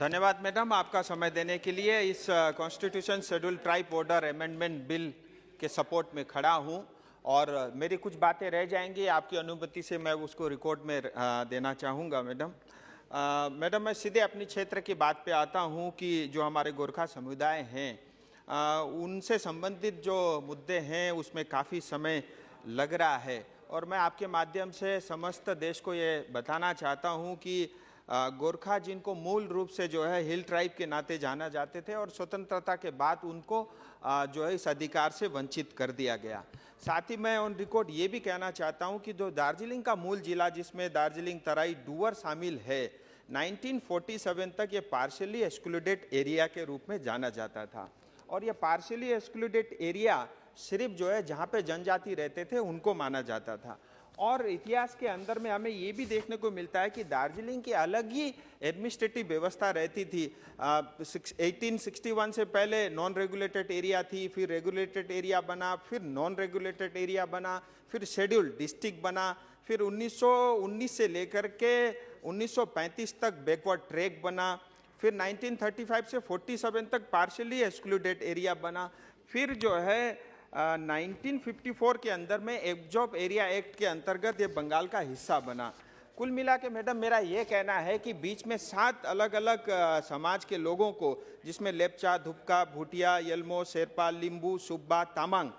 धन्यवाद मैडम, आपका समय देने के लिए। इस constitution schedule tribe border amendment bill के सपोर्ट में खड़ा हूं और मेरी कुछ बातें रह जाएंगी, आपकी अनुमति से मैं उसको रिकॉर्ड में देना चाहूँगा मैडम। मैडम, मैं सीधे अपनी क्षेत्र की बात पे आता हूं कि जो हमारे गोरखा समुदाय हैं उनसे संबंधित जो मुद्दे हैं उसमें काफ़ी समय लग रहा है और मैं आपके माध्यम से समस्त देश को ये बताना चाहता हूं कि गोरखा जिनको मूल रूप से जो है हिल ट्राइब के नाते जाना जाते थे और स्वतंत्रता के बाद उनको जो है इस अधिकार से वंचित कर दिया गया। साथ ही मैं ऑन रिकॉर्ड ये भी कहना चाहता हूं कि जो दार्जिलिंग का मूल जिला जिसमें दार्जिलिंग, तराई, डुवर्स शामिल है, 1947 तक ये पार्शियली एक्सक्लूडेड एरिया के रूप में जाना जाता था और ये पार्शियली एक्सक्लूडेड एरिया सिर्फ जो है जहाँ पे जनजाति रहते थे उनको माना जाता था। और इतिहास के अंदर में हमें ये भी देखने को मिलता है कि दार्जिलिंग की अलग ही एडमिनिस्ट्रेटिव व्यवस्था रहती थी। 1861 से पहले नॉन रेगुलेटेड एरिया थी, फिर रेगुलेटेड एरिया बना, फिर नॉन रेगुलेटेड एरिया बना, फिर शेड्यूल्ड डिस्ट्रिक्ट बना, फिर 1919 से लेकर के 1935 तक बैकवर्ड ट्रैक बना, फिर 1935 से 47 तक पार्शियली एक्सक्लूडेड एरिया बना, फिर जो है 1954 के अंदर में एब्जॉर्ब एरिया एक्ट के अंतर्गत ये बंगाल का हिस्सा बना। कुल मिला के मैडम मेरा ये कहना है कि बीच में 7 अलग अलग समाज के लोगों को, जिसमें लेप्चा, धुपका, भूटिया, यल्मो, शेरपा, लिंबू, सुब्बा, तामांग,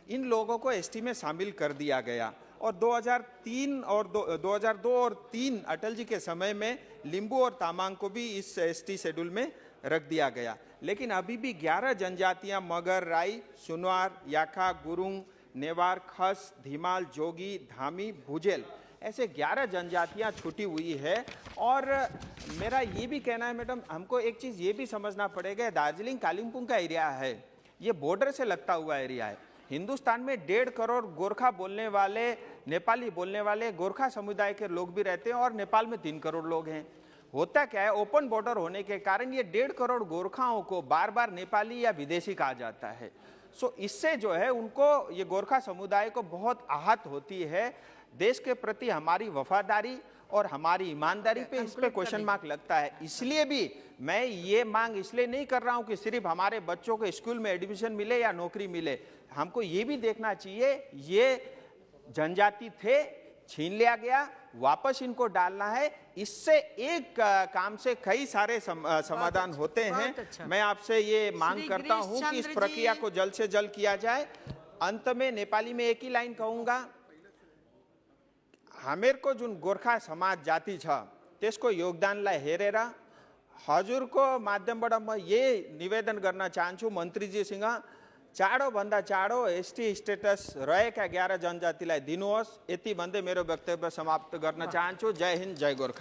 इन लोगों को एसटी में शामिल कर दिया गया और 2002 और 3 अटल जी के समय में लिंबू और तामांग को भी इस एसटी शेड्यूल में रख दिया गया। लेकिन अभी भी 11 जनजातियां मगर, राई, सुनवार, याखा, गुरुंग, नेवार, खस, धीमाल, जोगी, धामी, भुजेल, ऐसे 11 जनजातियां छूटी हुई है। और मेरा ये भी कहना है मैडम, हमको एक चीज़ ये भी समझना पड़ेगा, दार्जिलिंग कालिम्पोंग का एरिया है, ये बॉर्डर से लगता हुआ एरिया है। हिंदुस्तान में 1.5 करोड़ गोरखा बोलने वाले, नेपाली बोलने वाले गोरखा समुदाय के लोग भी रहते हैं और नेपाल में 3 करोड़ लोग हैं। होता क्या है, ओपन बॉर्डर होने के कारण ये 1.5 करोड़ गोरखाओं को बार बार नेपाली या विदेशी कहा जाता है। सो इससे जो है उनको, ये गोरखा समुदाय को बहुत आहत होती है। देश के प्रति हमारी वफादारी और हमारी ईमानदारी पे इस पे क्वेश्चन मार्क लगता है। इसलिए भी मैं ये मांग इसलिए नहीं कर रहा हूँ कि सिर्फ हमारे बच्चों को स्कूल में एडमिशन मिले या नौकरी मिले, हमको ये भी देखना चाहिए ये जनजाति थे, छीन लिया गया, वापस इनको डालना है। इससे एक काम से कई सारे समाधान होते हैं। अच्छा। मैं आपसे ये मांग करता हूं कि इस प्रक्रिया को जल्द से जल्द किया जाए। अंत में नेपाली में एक ही लाइन कहूंगा, हमेर को जो गोरखा समाज जाति छ त्यसको योगदानलाई हेरेर हजुरको माध्यमबाट म ये निवेदन गर्न चाहन्छु मन्त्रीजीसँग, चाँडोभन्दा चाँडो एसटी स्टेटस रहेका 11 जनजातिलाई दिनुहोस्। यति भन्दै मेरो वक्तव्य समाप्त गर्न चाहन्छु। जय हिन्द, जय गोरखा।